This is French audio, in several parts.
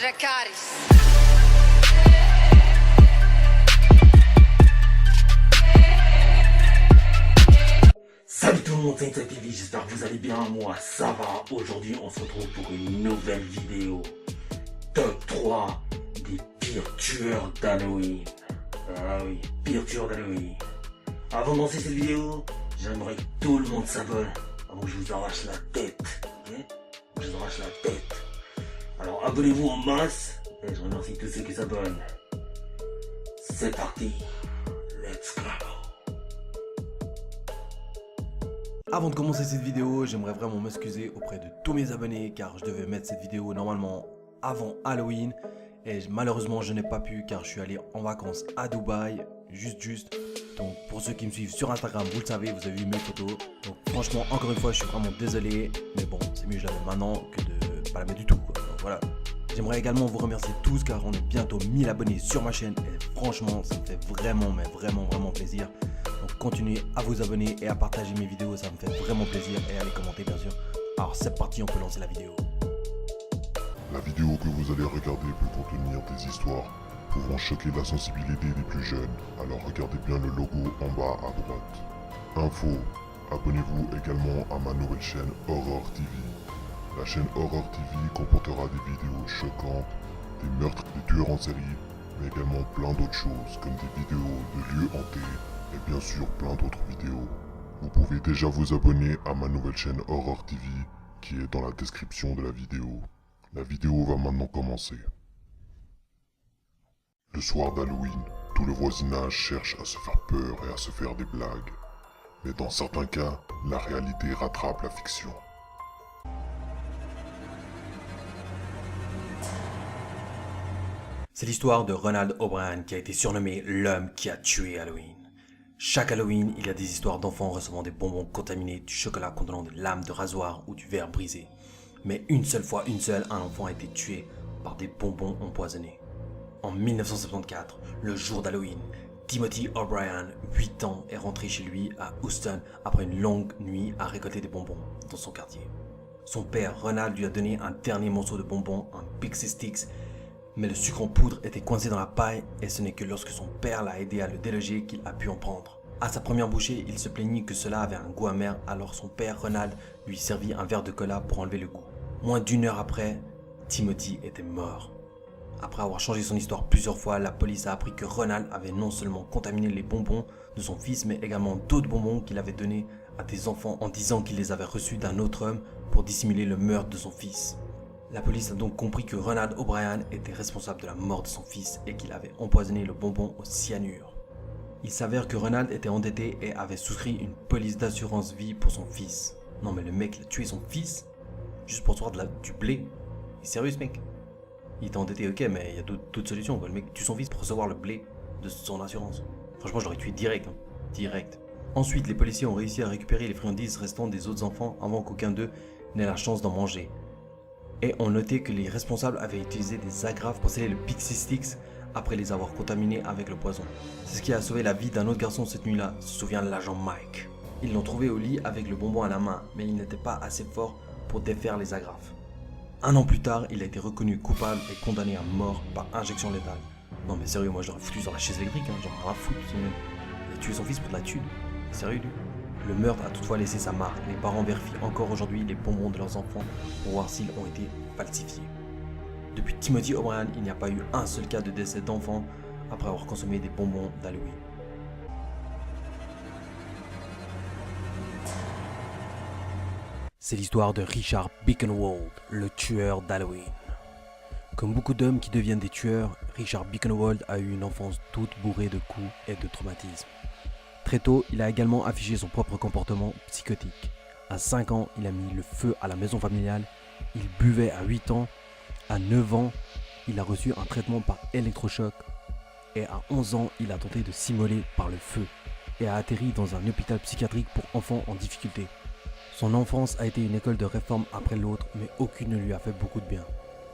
Dracarys. Salut tout le monde, c'est TV, j'espère que vous allez bien, moi ça va. Aujourd'hui on se retrouve pour une nouvelle vidéo. Top 3 des pires tueurs d'Halloween. Ah oui, pires tueurs d'Halloween. Avant de lancer cette vidéo, j'aimerais que tout le monde s'abonne avant que je vous arrache la tête. Ok, je vous arrache la tête. Alors abonnez-vous en masse et je remercie tous ceux qui s'abonnent. C'est parti, let's go. Avant de commencer cette vidéo, j'aimerais vraiment m'excuser auprès de tous mes abonnés car je devais mettre cette vidéo normalement avant Halloween et malheureusement je n'ai pas pu car je suis allé en vacances à Dubaï, juste. Donc pour ceux qui me suivent sur Instagram, vous le savez, vous avez vu mes photos. Donc franchement, encore une fois, je suis vraiment désolé, mais bon, c'est mieux que je la mette maintenant que de pas la mettre du tout, quoi. Donc voilà. J'aimerais également vous remercier tous car on est bientôt 1000 abonnés sur ma chaîne et franchement, ça me fait vraiment, mais vraiment plaisir. Donc continuez à vous abonner et à partager mes vidéos, ça me fait vraiment plaisir et à les commenter bien sûr. Alors c'est parti, on peut lancer la vidéo. La vidéo que vous allez regarder peut contenir des histoires pouvant choquer la sensibilité des plus jeunes, alors regardez bien le logo en bas à droite. Info, abonnez-vous également à ma nouvelle chaîne Horror TV. La chaîne Horror TV comportera des vidéos choquantes, des meurtres, des tueurs en série, mais également plein d'autres choses comme des vidéos de lieux hantés et bien sûr plein d'autres vidéos. Vous pouvez déjà vous abonner à ma nouvelle chaîne Horror TV qui est dans la description de la vidéo. La vidéo va maintenant commencer. Le soir d'Halloween, tout le voisinage cherche à se faire peur et à se faire des blagues. Mais dans certains cas, la réalité rattrape la fiction. C'est l'histoire de Ronald O'Bryan qui a été surnommé l'homme qui a tué Halloween. Chaque Halloween, il y a des histoires d'enfants recevant des bonbons contaminés, du chocolat contenant des lames de rasoir ou du verre brisé. Mais une seule fois, un enfant a été tué par des bonbons empoisonnés. En 1974, le jour d'Halloween, Timothy O'Bryan, 8 ans, est rentré chez lui à Houston après une longue nuit à récolter des bonbons dans son quartier. Son père, Ronald, lui a donné un dernier morceau de bonbons, un Pixie Stix, mais le sucre en poudre était coincé dans la paille et ce n'est que lorsque son père l'a aidé à le déloger qu'il a pu en prendre. À sa première bouchée, il se plaignit que cela avait un goût amer, alors son père, Ronald, lui servit un verre de cola pour enlever le goût. Moins d'une heure après, Timothy était mort. Après avoir changé son histoire plusieurs fois, la police a appris que Ronald avait non seulement contaminé les bonbons de son fils, mais également d'autres bonbons qu'il avait donnés à des enfants en disant qu'il les avait reçus d'un autre homme pour dissimuler le meurtre de son fils. La police a donc compris que Ronald O'Bryan était responsable de la mort de son fils et qu'il avait empoisonné le bonbon au cyanure. Il s'avère que Ronald était endetté et avait souscrit une police d'assurance vie pour son fils. Non mais le mec il a tué son fils juste pour recevoir du blé. Il est sérieux ce mec? Il était endetté, ok, mais il y a d'autres solutions. Le mec tue son fils pour recevoir le blé de son assurance. Franchement, je l'aurais tué direct. Direct. Ensuite, les policiers ont réussi à récupérer les friandises restantes des autres enfants avant qu'aucun d'eux n'ait la chance d'en manger. Et ont noté que les responsables avaient utilisé des agrafes pour sceller le Pixie Stix après les avoir contaminés avec le poison. C'est ce qui a sauvé la vie d'un autre garçon cette nuit-là, se souvient l'agent Mike. Ils l'ont trouvé au lit avec le bonbon à la main, mais il n'était pas assez fort pour défaire les agrafes. Un an plus tard, il a été reconnu coupable et condamné à mort par injection létale. Non mais sérieux, moi je l'aurais foutu sur la chaise électrique, genre rien à foutre. Il a tué son fils pour de la thune. Sérieux lui. Le meurtre a toutefois laissé sa marque. Les parents vérifient encore aujourd'hui les bonbons de leurs enfants pour voir s'ils ont été falsifiés. Depuis Timothy O'Bryan, il n'y a pas eu un seul cas de décès d'enfant après avoir consommé des bonbons d'Halloween. C'est l'histoire de Richard Bickenwald, le tueur d'Halloween. Comme beaucoup d'hommes qui deviennent des tueurs, Richard Bickenwald a eu une enfance toute bourrée de coups et de traumatismes. Très tôt, il a également affiché son propre comportement psychotique. À 5 ans, il a mis le feu à la maison familiale, il buvait à 8 ans, à 9 ans, il a reçu un traitement par électrochoc et à 11 ans, il a tenté de s'immoler par le feu et a atterri dans un hôpital psychiatrique pour enfants en difficulté. Son enfance a été une école de réforme après l'autre, mais aucune ne lui a fait beaucoup de bien.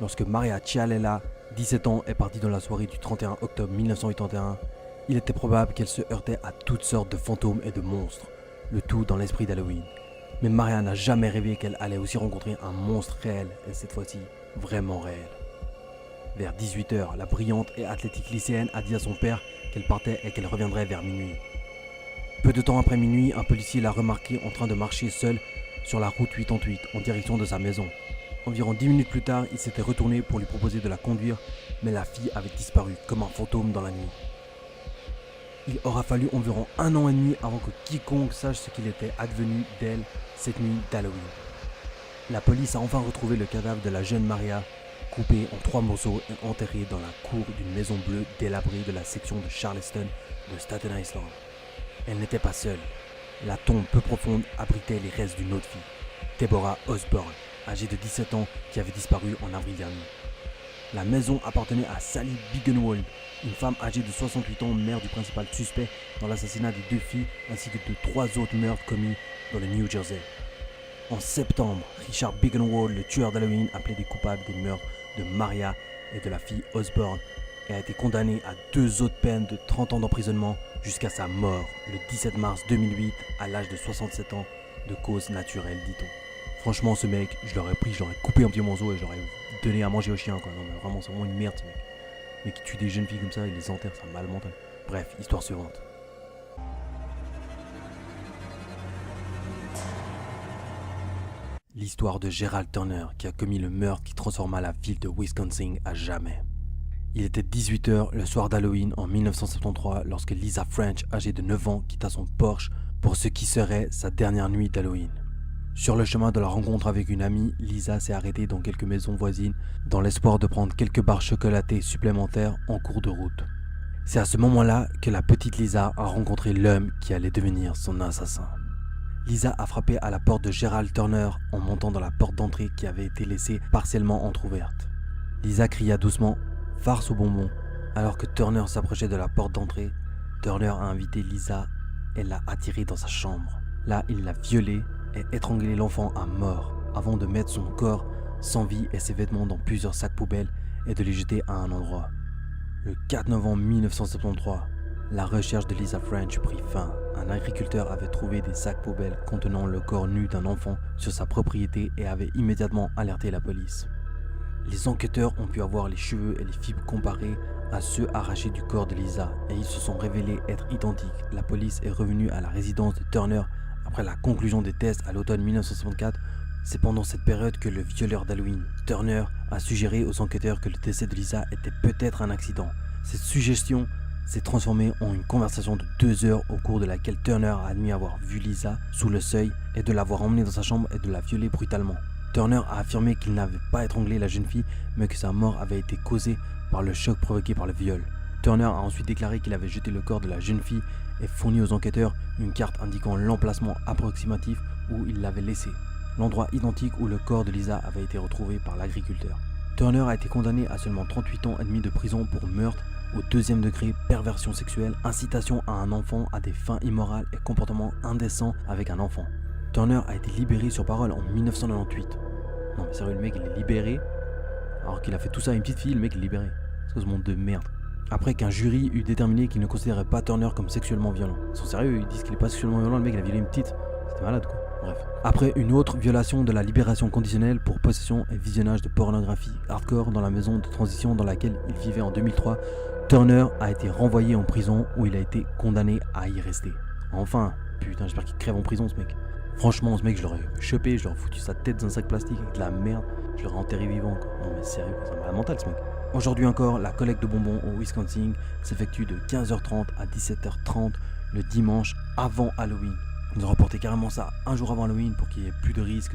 Lorsque Maria Chialela, 17 ans, est partie dans la soirée du 31 octobre 1981, il était probable qu'elle se heurtait à toutes sortes de fantômes et de monstres, le tout dans l'esprit d'Halloween. Mais Maria n'a jamais rêvé qu'elle allait aussi rencontrer un monstre réel, et cette fois-ci, vraiment réel. Vers 18h, la brillante et athlétique lycéenne a dit à son père qu'elle partait et qu'elle reviendrait vers minuit. Peu de temps après minuit, un policier l'a remarqué en train de marcher seul sur la route 88 en direction de sa maison. Environ 10 minutes plus tard, il s'était retourné pour lui proposer de la conduire, mais la fille avait disparu comme un fantôme dans la nuit. Il aura fallu environ 1 an et demi avant que quiconque sache ce qu'il était advenu d'elle cette nuit d'Halloween. La police a enfin retrouvé le cadavre de la jeune Maria, coupée en 3 morceaux et enterrée dans la cour d'une maison bleue délabrée de la section de Charleston de Staten Island. Elle n'était pas seule. La tombe peu profonde abritait les restes d'une autre fille, Deborah Osborne, âgée de 17 ans, qui avait disparu en avril dernier. La maison appartenait à Sally Biggenwald, une femme âgée de 68 ans, mère du principal suspect dans l'assassinat des 2 filles ainsi que de 3 autres meurtres commis dans le New Jersey. En septembre, Richard Biggenwald, le tueur d'Halloween, a plaidé coupable des meurtres de Maria et de la fille Osborne et a été condamné à 2 autres peines de 30 ans d'emprisonnement jusqu'à sa mort le 17 mars 2008 à l'âge de 67 ans de cause naturelle, dit-on. Franchement, ce mec, je l'aurais coupé en petits morceaux et je l'aurais donné à manger au chien, quoi. Non mais vraiment, c'est vraiment une merde, ce mec. Mais qui tue des jeunes filles comme ça, il les enterre, c'est un mal mental. Bref, histoire suivante. L'histoire de Gerald Turner qui a commis le meurtre qui transforma la ville de Wisconsin à jamais. Il était 18h le soir d'Halloween en 1973 lorsque Lisa French, âgée de 9 ans, quitta son Porsche pour ce qui serait sa dernière nuit d'Halloween. Sur le chemin de la rencontre avec une amie, Lisa s'est arrêtée dans quelques maisons voisines dans l'espoir de prendre quelques barres chocolatées supplémentaires en cours de route. C'est à ce moment-là que la petite Lisa a rencontré l'homme qui allait devenir son assassin. Lisa a frappé à la porte de Gerald Turner en montant dans la porte d'entrée qui avait été laissée partiellement entrouverte. Lisa cria doucement « farce aux bonbons ». Alors que Turner s'approchait de la porte d'entrée, Turner a invité Lisa et l'a attirée dans sa chambre. Là, il l'a violée et étranglé l'enfant à mort avant de mettre son corps sans vie et ses vêtements dans plusieurs sacs poubelles et de les jeter à un endroit. Le 4 novembre 1973, la recherche de Lisa French prit fin. Un agriculteur avait trouvé des sacs poubelles contenant le corps nu d'un enfant sur sa propriété et avait immédiatement alerté la police. Les enquêteurs ont pu avoir les cheveux et les fibres comparés à ceux arrachés du corps de Lisa et ils se sont révélés être identiques. La police est revenue à la résidence de Turner après la conclusion des tests à l'automne 1964. C'est pendant cette période que le violeur d'Halloween, Turner, a suggéré aux enquêteurs que le décès de Lisa était peut-être un accident. Cette suggestion s'est transformée en une conversation de 2 heures au cours de laquelle Turner a admis avoir vu Lisa sous le seuil et de l'avoir emmenée dans sa chambre et de la violer brutalement. Turner a affirmé qu'il n'avait pas étranglé la jeune fille mais que sa mort avait été causée par le choc provoqué par le viol. Turner a ensuite déclaré qu'il avait jeté le corps de la jeune fille et fourni aux enquêteurs une carte indiquant l'emplacement approximatif où il l'avait laissé, l'endroit identique où le corps de Lisa avait été retrouvé par l'agriculteur. Turner a été condamné à seulement 38 ans et demi de prison pour meurtre au 2e degré, perversion sexuelle, incitation à un enfant à des fins immorales et comportement indécent avec un enfant. Turner a été libéré sur parole en 1998. Non mais sérieux, le mec il est libéré alors qu'il a fait tout ça à une petite fille, le mec il est libéré. C'est ce monde de merde. Après qu'un jury eut déterminé qu'il ne considérait pas Turner comme sexuellement violent. Ils sont sérieux, ils disent qu'il est pas sexuellement violent, le mec il a violé une petite. C'était malade quoi. Bref. Après une autre violation de la libération conditionnelle pour possession et visionnage de pornographie hardcore dans la maison de transition dans laquelle il vivait en 2003, Turner a été renvoyé en prison où il a été condamné à y rester. Enfin, putain, j'espère qu'il crève en prison ce mec. Franchement, ce mec, je l'aurais chopé, je l'aurais foutu sa tête dans un sac plastique avec de la merde, je l'aurais enterré vivant quoi. Non mais sérieux, c'est un malade mental ce mec. Aujourd'hui encore, la collecte de bonbons au Wisconsin s'effectue de 15h30 à 17h30 le dimanche avant Halloween. Ils ont reporté carrément ça un jour avant Halloween pour qu'il n'y ait plus de risque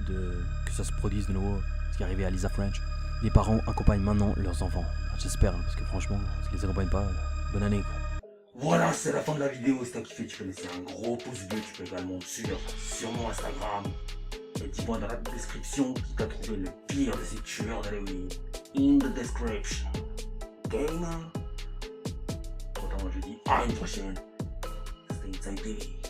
que ça se produise de nouveau, ce qui est arrivé à Lisa French. Les parents accompagnent maintenant leurs enfants. J'espère, parce que franchement, si ils les accompagnent pas, bonne année quoi. Voilà, c'est la fin de la vidéo. Si t'as kiffé, tu peux laisser un gros pouce bleu. Tu peux également me suivre sur mon Instagram. Et dis-moi dans la description qui t'a trouvé le pire de ces tueurs d'Halloween. In the description. Gamer. Autant je dis à une prochaine. C'était Inside TV.